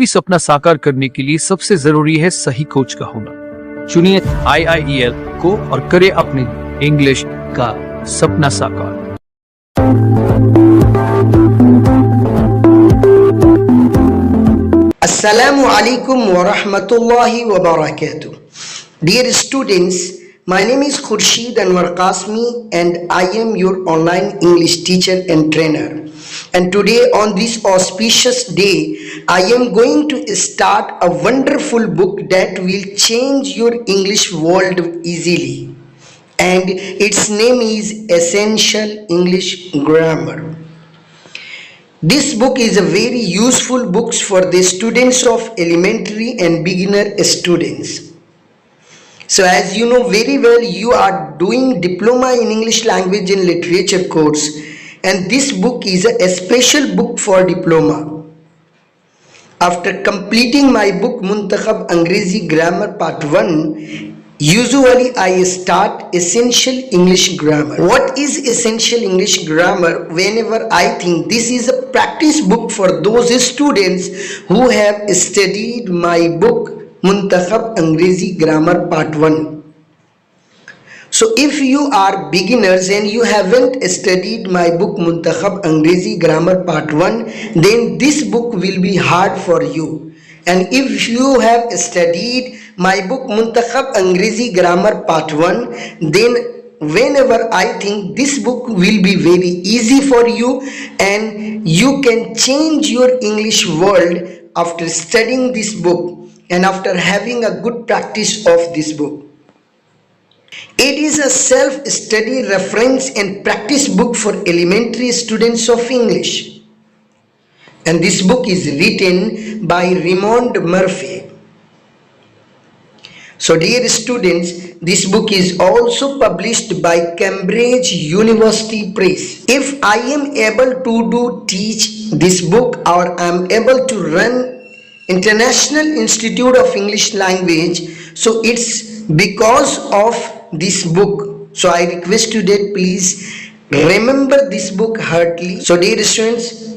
भी सपना साकार करने के लिए सबसे जरूरी है सही कोच का होना। चुनिए IIEL को और करें अपने इंग्लिश का सपना साकार। Assalamu alaikum wa rahmatullahi wa barakatuh. Dear students, my name is Khurshid Anwar Qasmi and I am your online English teacher and trainer. And today on this auspicious day, I am going to start a wonderful book that will change your English world easily. And its name is Essential English Grammar. This book is a very useful book for the students of elementary and beginner students. So as you know very well, you are doing diploma in English language and literature course, and this book is a special book for diploma. After completing my book Muntakhab Angrezi Grammar Part 1, usually I start Essential English Grammar. What is Essential English Grammar? Whenever I think this is a practice book for those students who have studied my book Muntakhab Angrezi Grammar Part 1. So if you are beginners and you haven't studied my book Muntakhab Angrezi Grammar Part 1, then this book will be hard for you. And if you have studied my book Muntakhab Angrezi Grammar Part 1, then whenever I think this book will be very easy for you and you can change your English world after studying this book and after having a good practice of this book. It is a self-study reference and practice book for elementary students of English. And this book is written by Raymond Murphy. So dear students, this book is also published by Cambridge University Press. If I am able to teach this book or I am able to run International Institute of English Language, so it's because of this book. So I request you that please remember this book heartily. So dear students,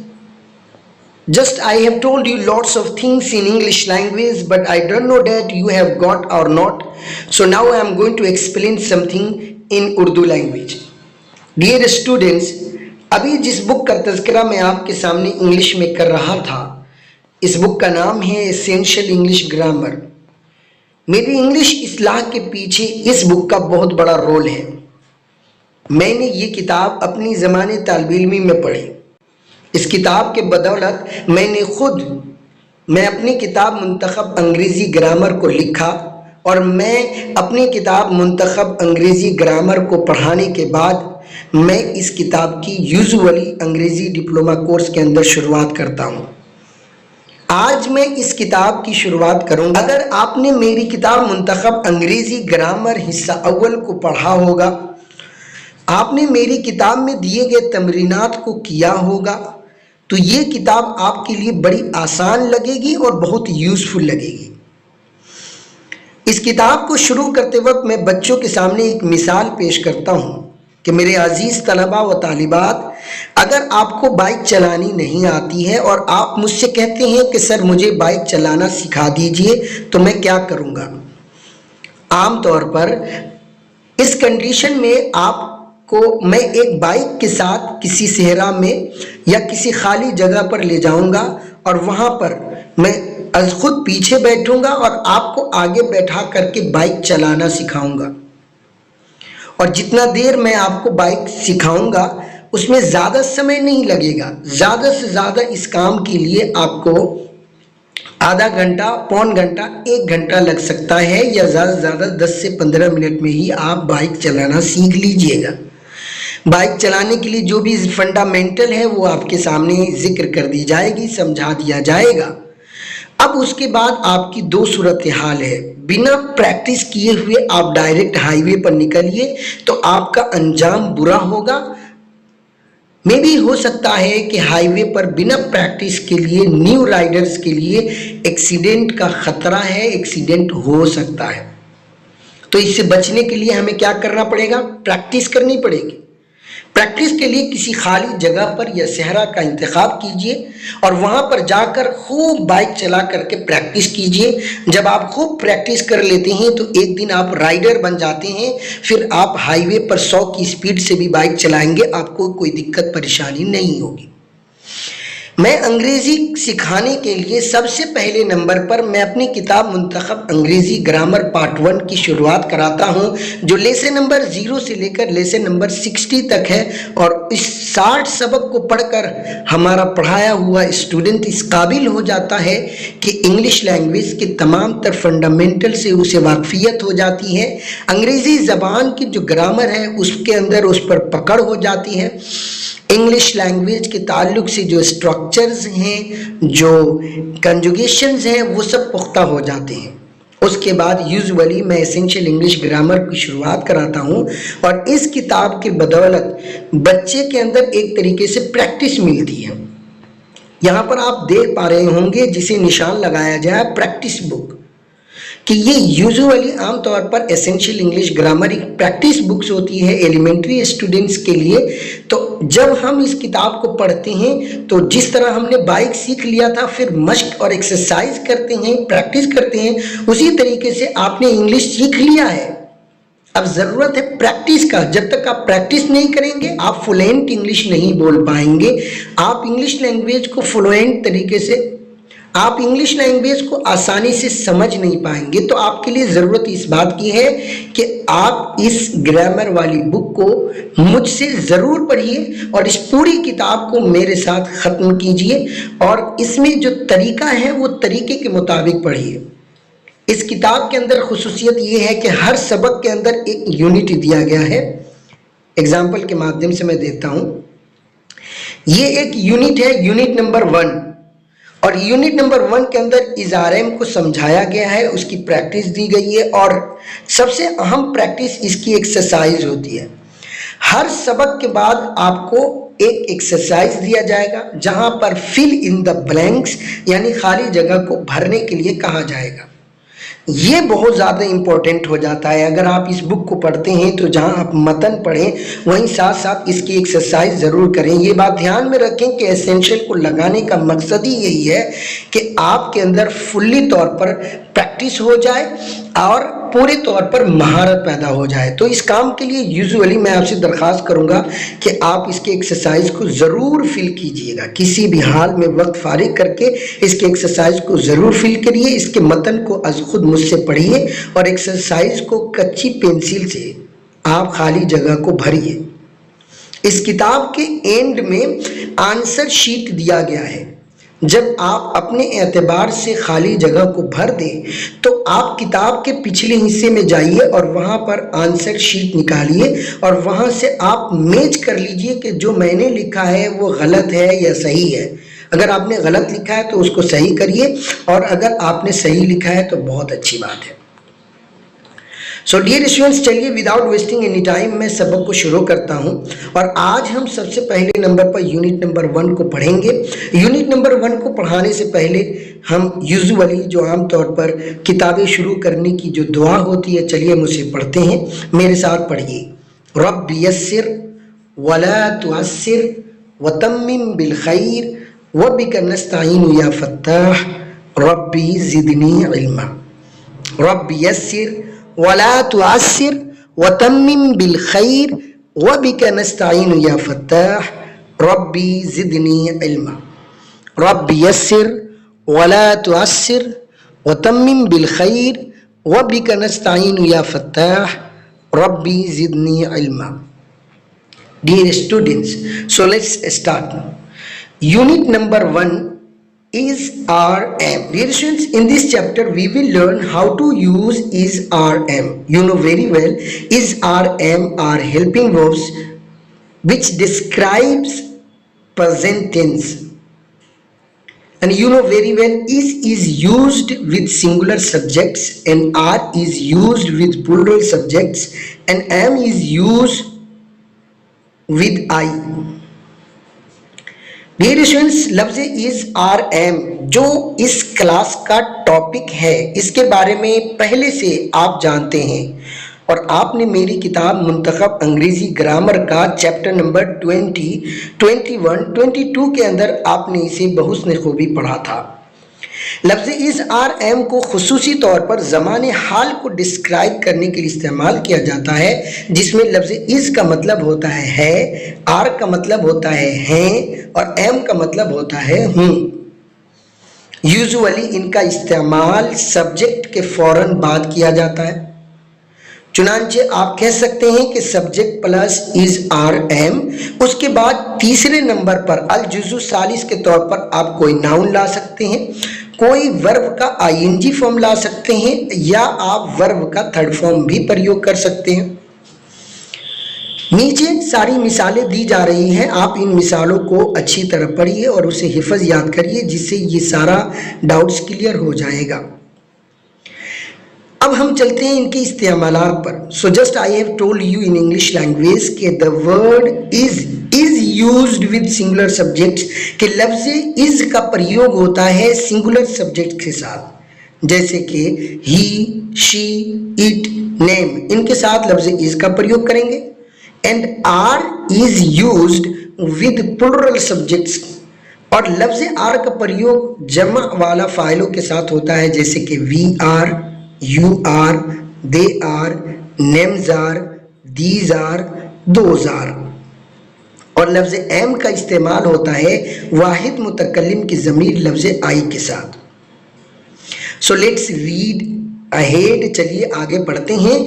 just I have told you lots of things in English language, but I don't know that you have got or not. So now I am going to explain something in Urdu language. Dear students, अभी जिस book का तज़किरा मैं आपके सामने English में कर रहा था, इस बुक का नाम है एसेंशियल इंग्लिश ग्रामर। मेरी इंग्लिश इस्लाह के पीछे इस बुक का बहुत बड़ा रोल है। मैंने ये किताब अपनी ज़माने तालिब इल्मी में पढ़ी। इस किताब के बदौलत मैं अपनी किताब मुंतखब अंग्रेज़ी ग्रामर को लिखा और मैं अपनी किताब मुंतखब अंग्रेज़ी ग्रामर को पढ़ाने के बाद मैं इस किताब की यूजुअली अंग्रेज़ी डिप्लोमा कोर्स के अंदर शुरुआत करता हूँ। आज मैं इस किताब की शुरुआत करूँगा। अगर आपने मेरी किताब मुंतखब अंग्रेज़ी ग्रामर हिस्सा अव्वल को पढ़ा होगा, आपने मेरी किताब में दिए गए तमरीनात को किया होगा, तो ये किताब आपके लिए बड़ी आसान लगेगी और बहुत यूज़फुल लगेगी। इस किताब को शुरू करते वक्त मैं बच्चों के सामने एक मिसाल पेश करता हूँ कि मेरे अजीज़ तलबा व तालिबात, अगर आपको बाइक चलानी नहीं आती है और आप मुझसे कहते हैं कि सर मुझे बाइक चलाना सिखा दीजिए, तो मैं क्या करूँगा। आम तौर पर इस कंडीशन में आपको मैं एक बाइक के साथ किसी सहरा में या किसी खाली जगह पर ले जाऊंगा और वहाँ पर मैं खुद पीछे बैठूंगा और आपको आगे बैठा करके बाइक चलाना सिखाऊंगा। और जितना देर मैं आपको बाइक सिखाऊंगा उसमें ज़्यादा समय नहीं लगेगा। ज़्यादा से ज़्यादा इस काम के लिए आपको आधा घंटा, पौन घंटा, 1 घंटा लग सकता है, या ज़्यादा से ज़्यादा 10 से 15 मिनट में ही आप बाइक चलाना सीख लीजिएगा। बाइक चलाने के लिए जो भी फंडामेंटल है वो आपके सामने जिक्र कर दी जाएगी, समझा दिया जाएगा। अब उसके बाद आपकी दो सूरत हाल है। बिना प्रैक्टिस किए हुए आप डायरेक्ट हाईवे पर निकलिए तो आपका अंजाम बुरा होगा। मे भी हो सकता है कि हाईवे पर बिना प्रैक्टिस के लिए न्यू राइडर्स के लिए एक्सीडेंट का खतरा है, एक्सीडेंट हो सकता है। तो इससे बचने के लिए हमें क्या करना पड़ेगा? प्रैक्टिस करनी पड़ेगी। प्रैक्टिस के लिए किसी खाली जगह पर या सहरा का इंतखाब कीजिए और वहां पर जाकर खूब बाइक चला करके प्रैक्टिस कीजिए। जब आप खूब प्रैक्टिस कर लेते हैं तो एक दिन आप राइडर बन जाते हैं, फिर आप हाईवे पर 100 की स्पीड से भी बाइक चलाएंगे, आपको कोई दिक्कत परेशानी नहीं होगी। मैं अंग्रेजी सिखाने के लिए सबसे पहले नंबर पर मैं अपनी किताब मुंतखब अंग्रेजी ग्रामर पार्ट 1 की शुरुआत कराता हूं, जो लेसन नंबर 0 से लेकर लेसन नंबर 60 तक है। और इस 60 सबक को पढ़कर हमारा पढ़ाया हुआ स्टूडेंट इस काबिल हो जाता है कि इंग्लिश लैंग्वेज के तमाम तर फंडामेंटल से उसे वाकफियत हो जाती है। अंग्रेजी ज़बान की जो ग्रामर है उसके अंदर उस पर पकड़ हो जाती है। इंग्लिश लैंग्वेज के ताल्लुक से जो स्ट्रक्चर्स हैं, जो कंजुगेशंस हैं, वो सब पुख्ता हो जाते हैं। उसके बाद यूजुअली मैं एसेंशियल इंग्लिश ग्रामर की शुरुआत कराता हूँ और इस किताब की बदौलत बच्चे के अंदर एक तरीके से प्रैक्टिस मिलती है। यहाँ पर आप देख पा रहे होंगे जिसे निशान लगाया जाए प्रैक्टिस बुक, कि ये यूजुअली आमतौर पर एसेंशियल इंग्लिश ग्रामर एक प्रैक्टिस बुक्स होती है एलिमेंट्री स्टूडेंट्स के लिए। तो जब हम इस किताब को पढ़ते हैं तो जिस तरह हमने बाइक सीख लिया था, फिर मश्क और एक्सरसाइज करते हैं, प्रैक्टिस करते हैं, उसी तरीके से आपने इंग्लिश सीख लिया है। अब ज़रूरत है प्रैक्टिस का। जब तक आप प्रैक्टिस नहीं करेंगे आप फ्लुएंट इंग्लिश नहीं बोल पाएंगे। आप इंग्लिश लैंग्वेज को फ्लुएंट तरीके से, आप इंग्लिश लैंग्वेज को आसानी से समझ नहीं पाएंगे। तो आपके लिए ज़रूरत इस बात की है कि आप इस ग्रामर वाली बुक को मुझसे ज़रूर पढ़िए और इस पूरी किताब को मेरे साथ ख़त्म कीजिए और इसमें जो तरीका है वो तरीके के मुताबिक पढ़िए। इस किताब के अंदर खुसूसियत ये है कि हर सबक के अंदर एक यूनिट दिया गया है। एग्जाम्पल के माध्यम से मैं देता हूँ। ये एक यूनिट है, यूनिट नंबर 1, और यूनिट नंबर 1 के अंदर इज़ारएम को समझाया गया है, उसकी प्रैक्टिस दी गई है और सबसे अहम प्रैक्टिस इसकी एक्सरसाइज होती है। हर सबक के बाद आपको एक एक्सरसाइज दिया जाएगा जहां पर फिल इन द ब्लैंक्स यानी खाली जगह को भरने के लिए कहा जाएगा। ये बहुत ज़्यादा इम्पोर्टेंट हो जाता है। अगर आप इस बुक को पढ़ते हैं तो जहां आप मतन पढ़ें वहीं साथ साथ इसकी एक्सरसाइज ज़रूर करें। ये बात ध्यान में रखें कि एसेंशियल को लगाने का मकसद ही यही है कि आपके अंदर फुल्ली तौर पर प्रैक्टिस हो जाए और पूरे तौर पर महारत पैदा हो जाए। तो इस काम के लिए यूजुअली मैं आपसे दरख्वास्त करूंगा कि आप इसके एक्सरसाइज को ज़रूर फिल कीजिएगा। किसी भी हाल में वक्त फारिग करके इसके एक्सरसाइज को ज़रूर फिल करिए। इसके मतन को अज खुद मुझसे पढ़िए और एक्सरसाइज को कच्ची पेंसिल से आप खाली जगह को भरिए। इस किताब के एंड में आंसर शीट दिया गया है। जब आप अपने एतबार से खाली जगह को भर दें तो आप किताब के पिछले हिस्से में जाइए और वहाँ पर आंसर शीट निकालिए और वहाँ से आप मैच कर लीजिए कि जो मैंने लिखा है वो गलत है या सही है। अगर आपने गलत लिखा है तो उसको सही करिए और अगर आपने सही लिखा है तो बहुत अच्छी बात है। सो डियर स्टूडेंट्स, चलिए विदाउट वेस्टिंग एनी टाइम मैं सबक को शुरू करता हूं और आज हम सबसे पहले नंबर पर यूनिट नंबर 1 को पढ़ेंगे। यूनिट नंबर 1 को पढ़ाने से पहले हम यूजुअली जो आमतौर पर किताबें शुरू करने की जो दुआ होती है, चलिए हम उसे पढ़ते हैं। मेरे साथ पढ़िए। रब्बि यस्सिर वला तुअस्सिर वतम्मिम बिल खैर वबिका नस्तईन या फत्ताह रब्बी ज़िदनी इल्मा। रब्बि यस्सिर वला तुअस्सिर वतम्मिम बिल खैर वबिका नस्तईन या फत्ताह रब्बी ज़िदनी इल्मा। रब्बि यस्सिर वला तुअस्सिर वतम्मिम बिल खैर वबिका नस्तईन या Fattah rabi ज़िदनी इल्मा। Dear students, so let's start now. Unit number 1 is RM. Dear students, in this chapter we will learn how to use is RM. You know very well is RM are helping verbs which describes present tense. And you know very well is used with singular subjects and are is used with plural subjects and am is used with I. Dear students, लफ्ज़ is are am जो इस class का topic है, इसके बारे में पहले से आप जानते हैं। और आपने मेरी किताब मुंतखब अंग्रेजी ग्रामर का चैप्टर नंबर 20, 21, 22 के अंदर आपने इसे बहुस्न खूबी पढ़ा था। लफ्ज़ इज़ आर एम को खुसूसी तौर पर ज़माने हाल को डिस्क्राइब करने के लिए इस्तेमाल किया जाता है, जिसमें लफ्ज़ इज़ का मतलब होता है, आर का मतलब होता है हैं और एम का मतलब होता है हूँ। यूजुअली इनका इस्तेमाल सब्जेक्ट के फौरन बाद किया जाता है। चुनांचे आप कह सकते हैं कि subject plus is are am, उसके बाद तीसरे नंबर पर अल जुज़ु सालिस के तौर पर आप कोई नाउन ला सकते हैं, कोई वर्ब का आईएनजी फॉर्म ला सकते हैं, या आप वर्ब का थर्ड फॉर्म भी प्रयोग कर सकते हैं। नीचे सारी मिसालें दी जा रही हैं, आप इन मिसालों को अच्छी तरह पढ़िए और उसे हिफज याद करिए, जिससे ये सारा डाउट्स क्लियर हो जाएगा। अब हम चलते हैं इनके इस्तेमालात पर। So just I have told you in English language के the word is used with singular subjects, के लफ्ज़ इज का प्रयोग होता है सिंगुलर सब्जेक्ट के साथ, जैसे कि ही, शी, इट, नेम, इनके साथ लफ्ज़ इज का प्रयोग करेंगे। And are is used with plural subjects, और लफ्ज़ आर का प्रयोग जमा वाला फाइलों के साथ होता है, जैसे कि we are, you are, they are, names are, these are, those are। और लफ्ज़ एम का इस्तेमाल होता है वाहिद मुतकल्लिम की ज़मीर लफ्ज़ आई के साथ। सो लेट्स रीड अहेड, चलिए आगे बढ़ते हैं।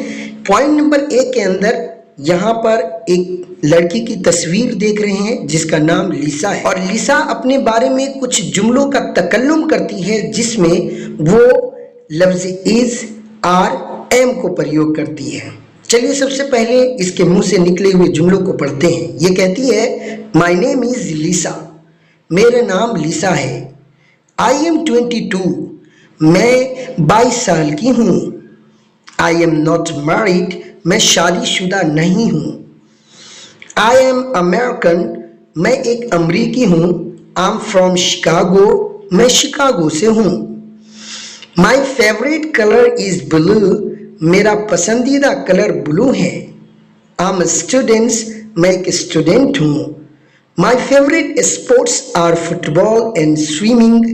पॉइंट नंबर 1 के अंदर यहाँ पर एक लड़की की तस्वीर देख रहे हैं जिसका नाम लिसा है, और लिसा अपने बारे में कुछ जुमलों का तकल्लुम करती है जिसमें वो लफ्ज़ इज, आर, एम को प्रयोग करती है। चलिए सबसे पहले इसके मुंह से निकले हुए जुमलों को पढ़ते हैं। ये कहती है, माई नेम इज लिसा, मेरा नाम लिसा है। आई एम 22, मैं 22 साल की हूँ। आई एम नॉट मैरिड, मैं शादीशुदा नहीं हूँ। आई एम अमेरिकन, मैं एक अमरीकी हूँ। आई एम फ्रॉम शिकागो, मैं शिकागो से हूँ। My favourite colour is blue, मेरा पसंदीदा कलर ब्लू है। आई एम स्टूडेंट्स, मैं एक स्टूडेंट हूँ। My favourite sports are football and swimming,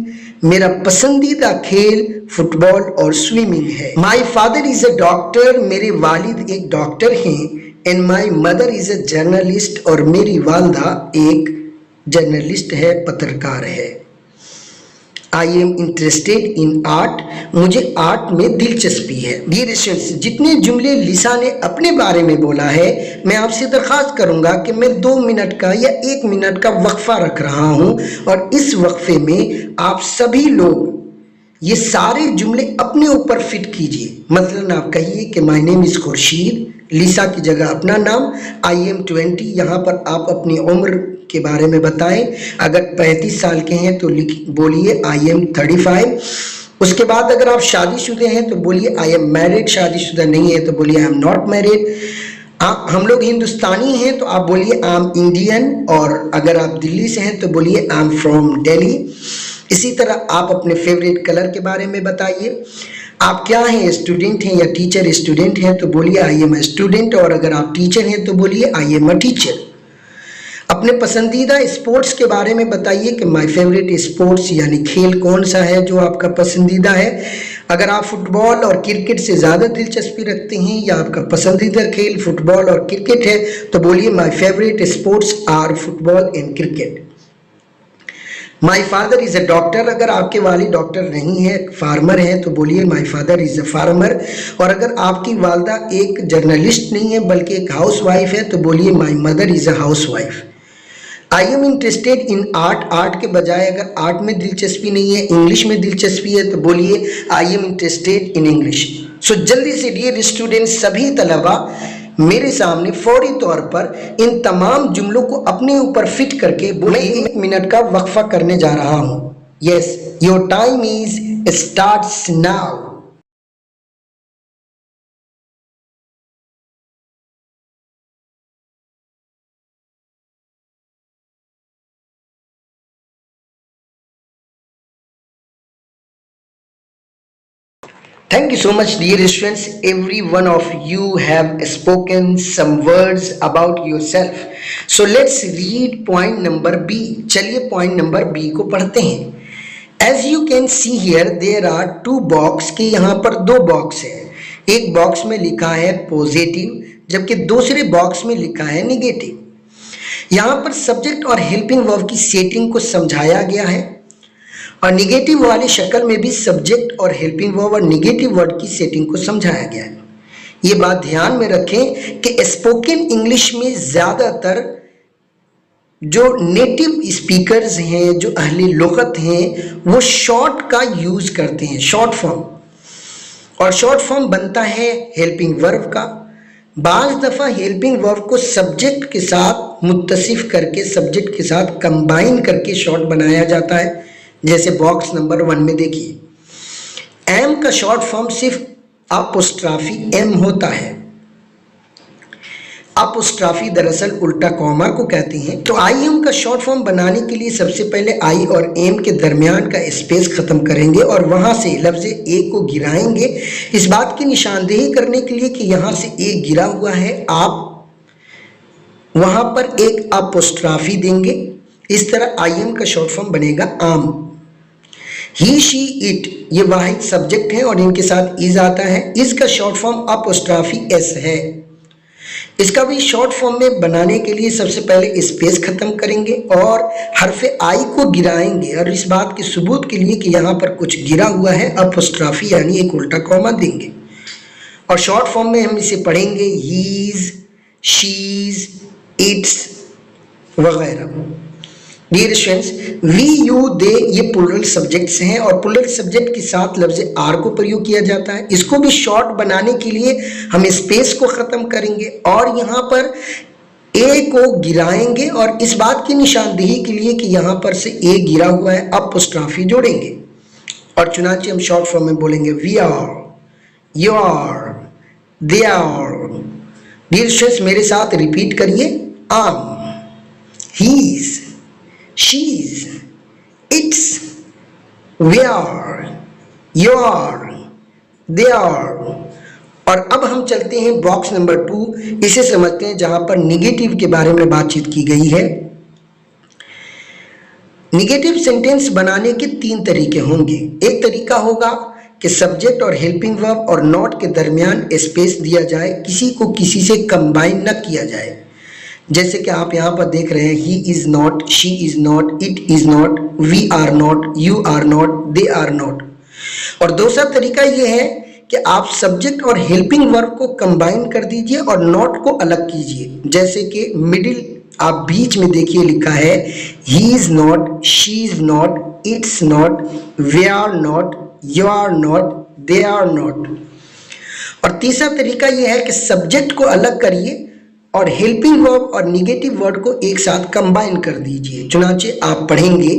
मेरा पसंदीदा खेल फुटबॉल और स्विमिंग है। My father is a doctor, मेरे वालिद एक डॉक्टर हैं। And my mother is a journalist, और मेरी वालदा एक जर्नलिस्ट है, पत्रकार है। I am interested in art, मुझे आर्ट में दिलचस्पी है। डियर स्टूडेंट्स, जितने जुमले लिसा ने अपने बारे में बोला है, मैं आपसे दरख्वास्त करूंगा कि मैं 2 मिनट का या 1 मिनट का वक्फा रख रहा हूं, और इस वक्फे में आप सभी लोग ये सारे जुमले अपने ऊपर फिट कीजिए। मतलब आप कहिए कि माय नेम इज खुर्शीद, लिसा की जगह अपना नाम, आई एम 20, यहाँ पर आप अपनी उम्र के बारे में बताएं। अगर 35 साल के हैं तो बोलिए आई एम 35। उसके बाद अगर आप शादीशुदा हैं तो बोलिए आई एम मैरिड, शादीशुदा नहीं है तो बोलिए आई एम नॉट मैरिड। हम लोग हिंदुस्तानी हैं तो आप बोलिए आई एम इंडियन, और अगर आप दिल्ली से हैं तो बोलिए आई एम फ्रॉम दिल्ली। इसी तरह आप अपने फेवरेट कलर के बारे में बताइए। आप क्या हैं, स्टूडेंट हैं या टीचर? स्टूडेंट हैं तो बोलिए आई एम ए स्टूडेंट, और अगर आप टीचर हैं तो बोलिए आई एम अ टीचर। अपने पसंदीदा स्पोर्ट्स के बारे में बताइए कि माय फेवरेट स्पोर्ट्स यानी खेल कौन सा है जो आपका पसंदीदा है। अगर आप फुटबॉल और क्रिकेट से ज़्यादा दिलचस्पी रखते हैं या आपका पसंदीदा खेल फुटबॉल और क्रिकेट है तो बोलिए my favourite sports are football and cricket. My father is a doctor, अगर आपके वालिद डॉक्टर नहीं है, फार्मर है, तो बोलिए माई फादर इज़ अ फार्मर। और अगर आपकी वालदा एक जर्नलिस्ट नहीं है बल्कि एक हाउस वाइफ है तो बोलिए my mother is a house wife. I am interested in art, art के बजाय अगर आर्ट में दिलचस्पी नहीं है, इंग्लिश में दिलचस्पी है तो बोलिए I am interested in English. So जल्दी से डियर स्टूडेंट, सभी तलबा मेरे सामने फौरी तौर पर इन तमाम जुमलों को अपने ऊपर फिट करके मैं 1 मिनट का वक्फा करने जा रहा हूं। Yes, your time is starts now. Thank you so much, dear students. Every one of you have spoken some words about yourself. So let's read point number B. चलिए point number B को पढ़ते हैं. As you can see here, there are two box के यहाँ पर दो box है. एक बॉक्स में लिखा है पॉजिटिव, जबकि दूसरे बॉक्स में लिखा है निगेटिव. यहाँ पर सब्जेक्ट और हेल्पिंग वर्ब की सेटिंग को समझाया गया है और निगेटिव वाली शक्ल में भी सब्जेक्ट और हेल्पिंग वर्ब और निगेटिव वर्ड की सेटिंग को समझाया गया है. ये बात ध्यान में रखें कि स्पोकन इंग्लिश में ज़्यादातर जो नेटिव स्पीकर्स हैं, जो अहले लुगत हैं, वो शॉर्ट का यूज करते हैं, शॉर्ट फॉर्म. और शॉर्ट फॉर्म बनता है हेल्पिंग वर्ब का. बाज़ दफ़ा हेल्पिंग वर्ब को सब्जेक्ट के साथ मुत्तसिफ करके, सब्जेक्ट के साथ कंबाइन करके शॉर्ट बनाया जाता है. जैसे बॉक्स नंबर 1 में देखिए, एम का शॉर्ट फॉर्म सिर्फ अपोस्ट्राफी एम होता है. अपोस्ट्राफी दरअसल उल्टा कॉमा को कहते हैं. तो आई एम का शॉर्ट फॉर्म बनाने के लिए सबसे पहले आई और एम के दरमियान का स्पेस खत्म करेंगे और वहां से लफ्ज़ ए को गिराएंगे, इस बात की निशानदेही करने के लिए कि यहां से ए गिरा हुआ है. आप वहां पर एक अपोस्ट्राफी देंगे. इस तरह आई एम का शॉर्ट फॉर्म बनेगा आम. ही शी इट ये वाहिद सब्जेक्ट है और इनके साथ इज आता है. इसका शॉर्ट फॉर्म अपोस्ट्राफी एस है. इसका भी शॉर्ट फॉर्म में बनाने के लिए सबसे पहले स्पेस खत्म करेंगे और हरफ आई को गिराएंगे और इस बात के सबूत के लिए कि यहाँ पर कुछ गिरा हुआ है, अपोस्ट्राफी यानी एक उल्टा कॉमा देंगे. और शॉर्ट फॉर्म में हम इसे पढ़ेंगे हीज, शीज, इट्स वगैरह. डियर स्टूडेंट्स, वी, यू, दे ये प्लूरल सब्जेक्ट्स हैं और प्लूरल सब्जेक्ट के साथ लफ्ज़ आर को प्रयोग किया जाता है. इसको भी शॉर्ट बनाने के लिए हम स्पेस को ख़त्म करेंगे और यहाँ पर ए को गिराएंगे और इस बात की निशानदेही के लिए कि यहाँ पर से ए गिरा हुआ है, अपोस्ट्राफी जोड़ेंगे और चुनांचे हम शॉर्ट फॉर्म में बोलेंगे we are, you are, they are. Dear students, मेरे साथ रिपीट करिए. I'm, he's, she's, it's, we are, you are, they are. और अब हम चलते हैं बॉक्स नंबर 2. इसे समझते हैं जहां पर निगेटिव के बारे में बातचीत की गई है. निगेटिव सेंटेंस बनाने के 3 तरीके होंगे. एक तरीका होगा कि सब्जेक्ट और हेल्पिंग वर्ब और नॉट के दरमियान स्पेस दिया जाए, किसी को किसी से कंबाइन न किया जाए. जैसे कि आप यहाँ पर देख रहे हैं, he is not, she is not, it is not, we are not, you are not, they are not. और दूसरा तरीका ये है कि आप सब्जेक्ट और हेल्पिंग वर्ब को कंबाइन कर दीजिए और नॉट को अलग कीजिए. जैसे कि मिडिल आप बीच में देखिए लिखा है he is not, she is not, it's not, we are not, you are not, they are not. और तीसरा तरीका यह है कि सब्जेक्ट को अलग करिए और हेल्पिंग वर्ब और निगेटिव वर्ड को एक साथ कंबाइन कर दीजिए. चुनांचे आप पढ़ेंगे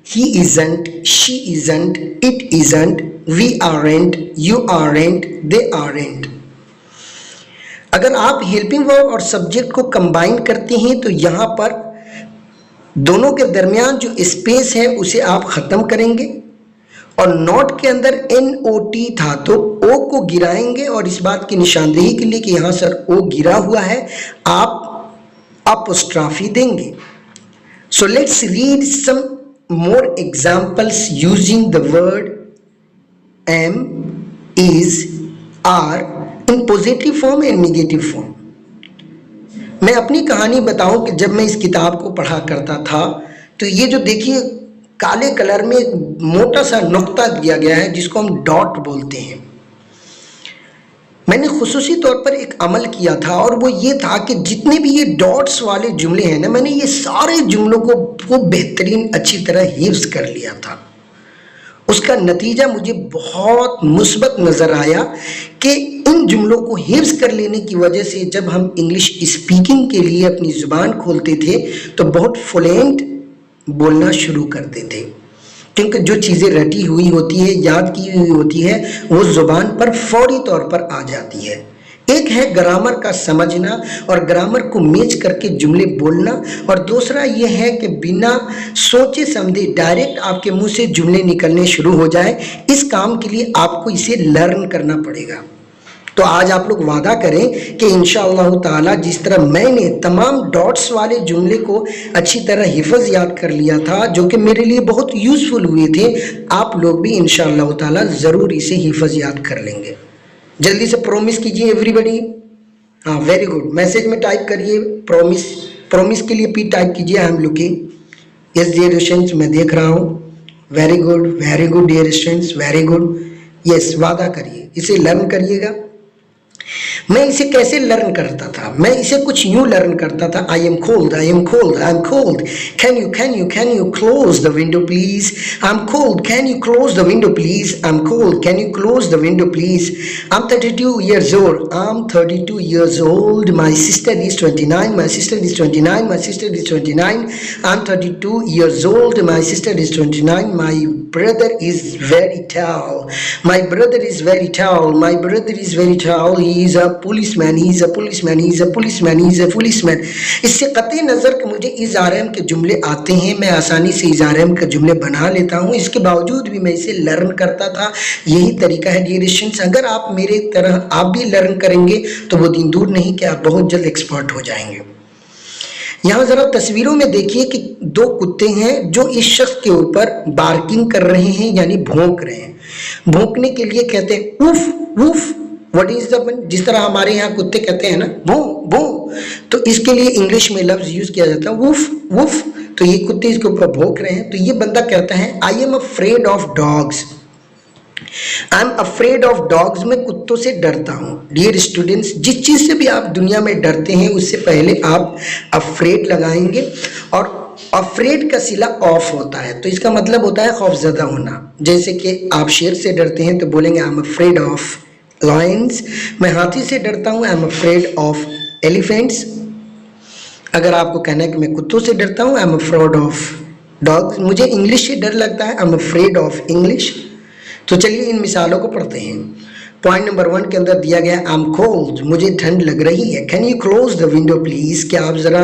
he isn't, she isn't, it isn't, we aren't, you aren't, they aren't. अगर आप हेल्पिंग वर्ब और सब्जेक्ट को कंबाइन करते हैं तो यहाँ पर दोनों के दरमियान जो स्पेस है उसे आप ख़त्म करेंगे और नॉट के अंदर NOT था तो ओ को गिराएंगे और इस बात की निशानदेही के लिए कि यहाँ सर ओ गिरा हुआ है, आप अपोस्ट्राफी देंगे. So let's read some more examples using the word am, is, are in positive form and negative form. मैं अपनी कहानी बताऊं कि जब मैं इस किताब को पढ़ा करता था तो ये जो देखिए काले कलर में एक मोटा सा नुक्ता दिया गया है जिसको हम डॉट बोलते हैं. मैंने खुसूसी तौर पर एक अमल किया था और वो ये था कि जितने भी ये डॉट्स वाले जुमले हैं ना, मैंने ये सारे जुमलों को बेहतरीन अच्छी तरह हिफ्ज कर लिया था. उसका नतीजा मुझे बहुत मुस्बत नज़र आया कि इन जुमलों को हिफ्ज कर लेने की वजह से जब हम इंग्लिश स्पीकिंग के लिए अपनी ज़ुबान खोलते थे तो बहुत फ्लुएंट बोलना शुरू करते थे, क्योंकि जो चीज़ें रटी हुई होती है, याद की हुई होती है, वो ज़ुबान पर फौरी तौर पर आ जाती है. एक है ग्रामर का समझना और ग्रामर को मैच करके जुमले बोलना, और दूसरा ये है कि बिना सोचे समझे डायरेक्ट आपके मुंह से जुमले निकलने शुरू हो जाए। इस काम के लिए आपको इसे लर्न करना पड़ेगा। तो आज आप लोग वादा करें कि इंशाअल्लाह ताला जिस तरह मैंने तमाम डॉट्स वाले जुमले को अच्छी तरह हिफज याद कर लिया था, जो कि मेरे लिए बहुत यूज़फुल हुए थे, आप लोग भी इंशाअल्लाह ताला ज़रूर इसे हिफज याद कर लेंगे। जल्दी से प्रॉमिस कीजिए एवरीबॉडी। हाँ, वेरी गुड। मैसेज में टाइप करिए प्रॉमिस। प्रॉमिस के लिए पी टाइप कीजिए। I am looking. Yes dear students, मैं देख रहा हूँ। Very good dear students, very good. Yes, वादा करिए, इसे लर्न करिएगा। मैं इसे कैसे लर्न करता था? मैं इसे कुछ यूं लर्न करता था। I am cold, I am cold, I am cold. Can you close the window please? I am cold, can you close the window please? I am cold, can you close the window please? I am 32 years old. I am 32 years old. My sister is 29. My sister is 29. My sister is 29. I am 32 years old. My sister is 29. My brother is very tall. My brother is very tall. My brother is very tall. He is a policeman. He is a policeman. He is a policeman. He is a policeman. इससे कतई नज़र कि मुझे इज़ारम के जुमले आते हैं, मैं आसानी से इज़ारम के जुमले बना लेता हूँ। इसके बावजूद भी मैं इसे लर्न करता था। यही तरीका है डियर स्टूडेंट्स। अगर आप मेरे तरह आप भी लर्न करेंगे तो वो दिन दूर नहीं कि आप बहुत जल्द एक्सपर्ट हो जाएंगे। यहाँ ज़रा तस्वीरों में देखिए कि दो कुत्ते हैं जो इस शख्स के ऊपर बार्किंग कर रहे हैं, यानी भौंक रहे हैं। भौंकने के लिए कहते हैं उफ वुफ। व्हाट इज द, जिस तरह हमारे यहाँ कुत्ते कहते हैं ना भों भों, तो इसके लिए इंग्लिश में लफ्ज यूज किया जाता है वुफ वुफ। तो ये कुत्ते इसके ऊपर भौंक रहे हैं। तो ये बंदा कहता है I am afraid of dogs. I am afraid of dogs, मैं कुत्तों से डरता हूँ। डियर स्टूडेंट्स, जिस चीज़ से भी आप दुनिया में डरते हैं उससे पहले आप अफ्रेड लगाएंगे, और अफ्रेड का सिला ऑफ होता है, तो इसका मतलब होता है खौफजदा होना। जैसे कि आप शेर से डरते हैं तो बोलेंगे I am afraid of Lions. मैं हाथी से डरता हूँ, I am afraid of elephants. अगर आपको कहना है कि मैं कुत्तों से डरता हूँ, I am afraid of dogs. मुझे इंग्लिश से डर लगता है, I am afraid of English. तो चलिए इन मिसालों को पढ़ते हैं। पॉइंट नंबर 1 के अंदर दिया गया आई एम कोल्ड, मुझे ठंड लग रही है। Can you close the window please? क्या आप ज़रा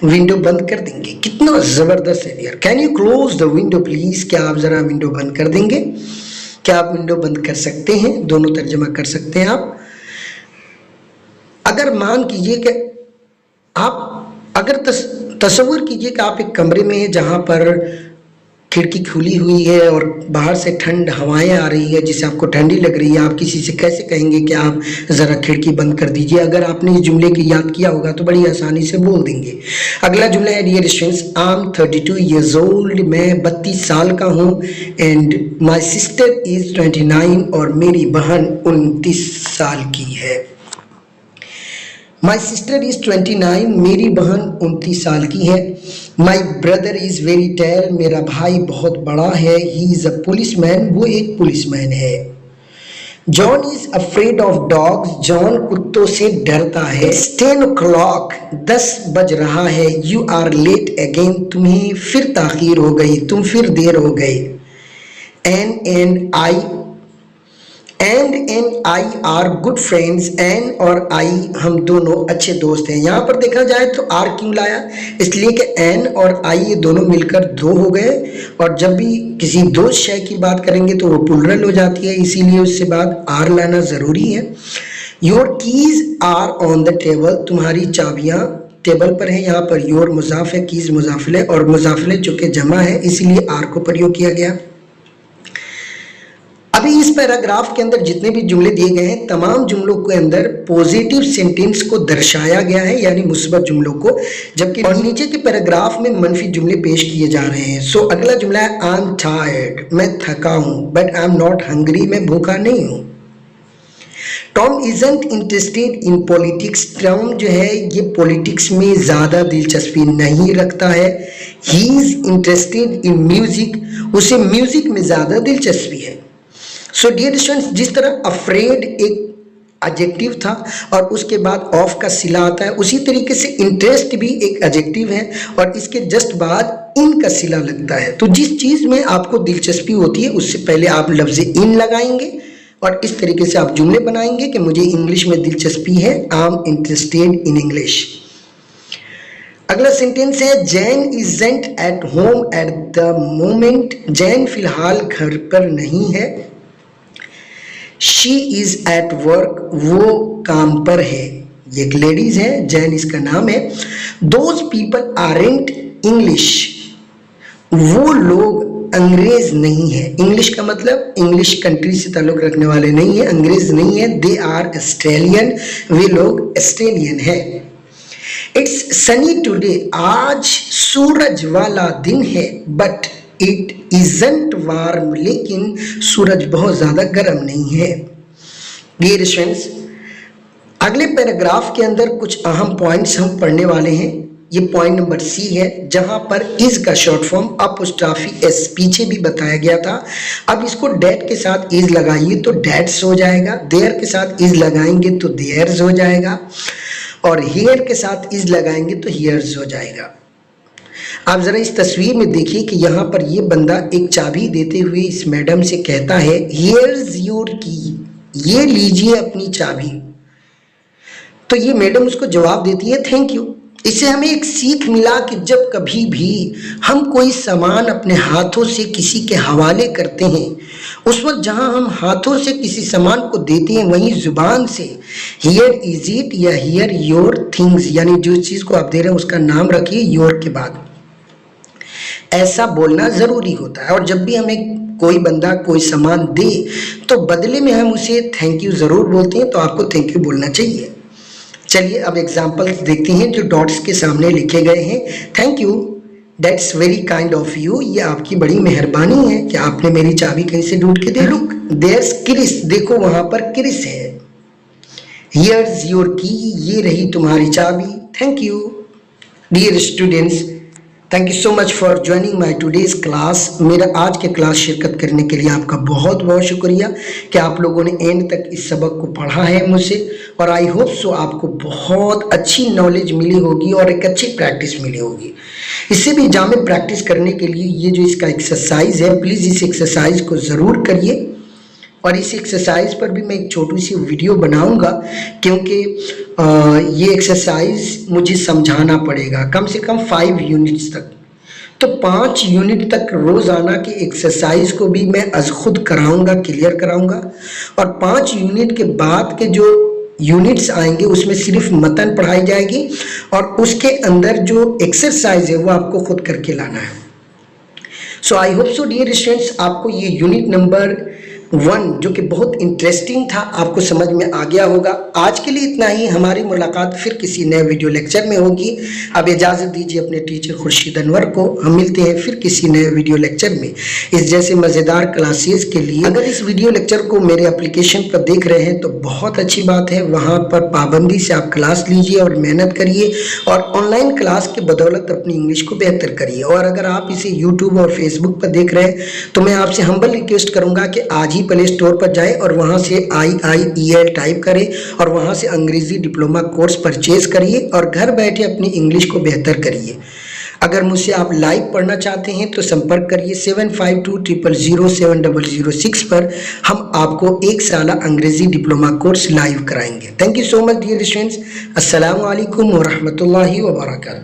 विंडो बंद कर देंगे? कितना ज़बरदस्त है यार। Can you close the window please? क्या आप ज़रा विंडो बंद कर देंगे? क्या आप विंडो बंद कर सकते हैं? दोनों तर्जमा कर सकते हैं आप। अगर मान कीजिए कि आप अगर तसव्वुर कीजिए कि आप एक कमरे में हैं जहाँ पर खिड़की खुली हुई है और बाहर से ठंड हवाएं आ रही है, जिससे आपको ठंडी लग रही है। आप किसी से कैसे कहेंगे कि आप ज़रा खिड़की बंद कर दीजिए? अगर आपने इस जुमले की याद किया होगा तो बड़ी आसानी से बोल देंगे। अगला जुमला है dear students, I am 32 years old, मैं 32 साल का हूँ। एंड माई सिस्टर इज़ 29, और मेरी बहन 29 साल की है। माई सिस्टर इज़ 29, मेरी बहन 29 साल की है। My brother is very tall, मेरा भाई बहुत बड़ा है। ही इज़ अ पुलिसमैन, वो एक पुलिसमैन है। John is afraid of dogs, John कुत्तों से डरता है। 10 o'clock, 10 बज रहा है। यू आर लेट अगेन, तुम्हें फिर ताखीर हो गई, तुम फिर देर हो गए। And I are good friends, Ann और आई हम दोनों अच्छे दोस्त हैं। यहाँ पर देखा जाए तो आर क्यों लाया? इसलिए कि एन और आई ये दोनों मिलकर 2 हो गए, और जब भी किसी दो शय की बात करेंगे तो वो प्लुरल हो जाती है, इसीलिए उससे बाद आर लाना ज़रूरी है। Your keys are on the table, तुम्हारी चाबियाँ टेबल पर है। यहाँ पर योर मुजाफ है, कीज मुजाफिल है, और मुजाफिल चूँकि जमा है इसीलिए आर को प्रयोग किया गया। अभी इस पैराग्राफ के अंदर जितने भी जुमले दिए गए हैं, तमाम जुमलों के अंदर पॉजिटिव सेंटेंस को दर्शाया गया है, यानी मुस्बत जुमलों को, जबकि और नीचे के पैराग्राफ में मनफी जुमले पेश किए जा रहे हैं। सो अगला जुमला है आई एम टायर्ड, मैं थका हूँ। But I am not hungry, मैं भूखा नहीं हूँ। Tom isn't interested in politics, Tom जो है ये पॉलिटिक्स में ज़्यादा दिलचस्पी नहीं रखता है। He is interested in music, उसे म्यूज़िक में ज़्यादा दिलचस्पी है। सो डियर स्टूडेंट्स, जिस तरह अफ्रेड एक एडजेक्टिव था और उसके बाद ऑफ का सिला आता है, उसी तरीके से इंटरेस्ट भी एक एडजेक्टिव है और इसके जस्ट बाद इन का सिला लगता है। तो जिस चीज़ में आपको दिलचस्पी होती है उससे पहले आप लफ्ज़ इन लगाएंगे और इस तरीके से आप जुमले बनाएंगे कि मुझे इंग्लिश में दिलचस्पी है, I am interested in English. अगला सेंटेंस है Jain isn't at home at the moment. Jain फिलहाल घर पर नहीं है। शी इज एट वर्क, वो काम पर है। ये एक लेडीज है, जैन इसका नाम है। दोज पीपल आरेंट इंग्लिश, वो लोग अंग्रेज नहीं है। इंग्लिश का मतलब इंग्लिश कंट्री से ताल्लुक रखने वाले नहीं है, अंग्रेज नहीं है। दे आर ऑस्ट्रेलियन, वे लोग ऑस्ट्रेलियन है। इट्स सनी टुडे, आज सूरज वाला दिन है। बट इट इजंट वार्म, लेकिन सूरज बहुत ज्यादा गर्म नहीं है। डियर स्टूडेंट्स, अगले पैराग्राफ के अंदर कुछ अहम पॉइंट्स हम पढ़ने वाले हैं। ये पॉइंट नंबर सी है, जहां पर इज का शॉर्ट फॉर्म अपोस्ट्रोफी एस पीछे भी बताया गया था। अब इसको डेट के साथ इज लगाइए तो डेट्स हो जाएगा, देयर के साथ इज लगाएंगे तो देयर्स हो जाएगा, और हियर के साथ इज लगाएंगे तो हियर्स हो जाएगा। आप जरा इस तस्वीर में देखिए कि यहाँ पर ये बंदा एक चाबी देते हुए इस मैडम से कहता है हियर्स योर की, ये लीजिए अपनी चाबी। तो ये मैडम उसको जवाब देती है थैंक यू। इससे हमें एक सीख मिला कि जब कभी भी हम कोई सामान अपने हाथों से किसी के हवाले करते हैं, उस वक्त जहां हम हाथों से किसी सामान को देते हैं, वहीं जुबान से हियर इज इट या हियर योर थिंग्स, यानी जो चीज़ को आप दे रहे हैं उसका नाम रखिए योर के बाद। ऐसा बोलना ज़रूरी होता है। और जब भी हमें कोई बंदा कोई सामान दे तो बदले में हम उसे थैंक यू ज़रूर बोलते हैं, तो आपको थैंक यू बोलना चाहिए। चलिए अब एग्जाम्पल्स देखते हैं जो डॉट्स के सामने लिखे गए हैं। Thank you, that's very kind of you, ये आपकी बड़ी मेहरबानी है कि आपने मेरी चाबी कहीं से ढूंढ के दे। लुक देयर्स क्रिस, देखो वहां पर क्रिस है। हियर्स योर की, ये रही तुम्हारी चाबी। Thank you. Dear students, thank you so much for joining my today's class. मेरा आज के क्लास शिरकत करने के लिए आपका बहुत बहुत शुक्रिया कि आप लोगों ने एंड तक इस सबक को पढ़ा है मुझसे, और आई होप सो आपको बहुत अच्छी नॉलेज मिली होगी और एक अच्छी प्रैक्टिस मिली होगी। इससे भी जामे प्रैक्टिस करने के लिए ये जो इसका एक्सरसाइज है, प्लीज़ इस एक्सरसाइज को ज़रूर करिए। और इस एक्सरसाइज पर भी मैं एक छोटी सी वीडियो बनाऊंगा, क्योंकि ये एक्सरसाइज मुझे समझाना पड़ेगा कम से कम 5 यूनिट्स तक। तो 5 यूनिट तक रोज़ाना की एक्सरसाइज को भी मैं अज खुद कराऊंगा, क्लियर कराऊंगा। और 5 यूनिट के बाद के जो यूनिट्स आएंगे उसमें सिर्फ मतन पढ़ाई जाएगी, और उसके अंदर जो एक्सरसाइज है वो आपको खुद करके लाना है। So I hope so dear students, आपको ये यूनिट नंबर 1 जो कि बहुत इंटरेस्टिंग था आपको समझ में आ गया होगा। आज के लिए इतना ही, हमारी मुलाकात फिर किसी नए वीडियो लेक्चर में होगी। अब इजाज़त दीजिए अपने टीचर खुर्शीद अनवर को। हम मिलते हैं फिर किसी नए वीडियो लेक्चर में इस जैसे मज़ेदार क्लासेस के लिए। अगर इस वीडियो लेक्चर को मेरे एप्लीकेशन पर देख रहे हैं तो बहुत अच्छी बात है, वहाँ पर पाबंदी से आप क्लास लीजिए और मेहनत करिए, और ऑनलाइन क्लास के बदौलत अपनी इंग्लिश को बेहतर करिए। और अगर आप इसे यूट्यूब और फेसबुक पर देख रहे हैं तो मैं आपसे हम्बल रिक्वेस्ट करूँगा कि आज ही प्ले स्टोर पर जाए और वहां से IIEL टाइप करें और वहां से अंग्रेजी डिप्लोमा कोर्स परचेज करिए और घर बैठे अपनी इंग्लिश को बेहतर करिए। अगर मुझसे आप लाइव पढ़ना चाहते हैं तो संपर्क करिए 7520070006 पर। हम आपको 1 साल अंग्रेजी डिप्लोमा कोर्स लाइव कराएंगे। Thank you so much dear students. अस्सलाम वालेकुम व रहमतुल्लाहि व बरकातहू।